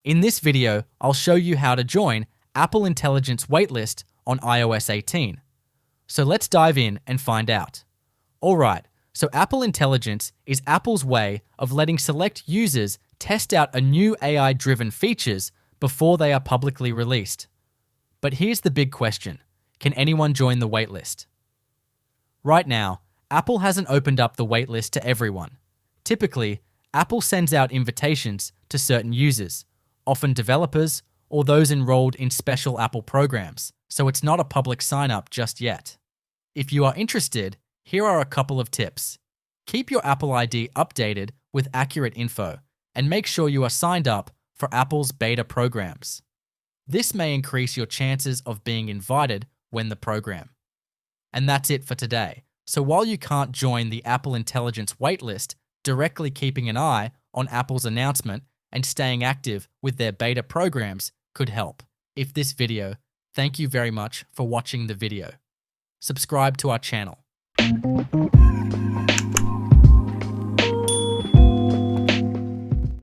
In this video, I'll show you how to join Apple Intelligence Waitlist on iOS 18. So let's dive in and find out. Alright, so Apple Intelligence is Apple's way of letting select users test out a new AI-driven features before they are publicly released. But here's the big question. Can anyone join the waitlist? Right now, Apple hasn't opened up the waitlist to everyone. Typically, Apple sends out invitations to certain users, often developers or those enrolled in special Apple programs, so it's not a public sign-up just yet. If you are interested, here are a couple of tips. Keep your Apple ID updated with accurate info, and make sure you are signed up for Apple's beta programs. This may increase your chances of being invited when the program. And that's it for today. So while you can't join the Apple Intelligence waitlist, directly keeping an eye on Apple's announcement and staying active with their beta programs could help. If this video, thank you very much for watching the video. Subscribe to our channel.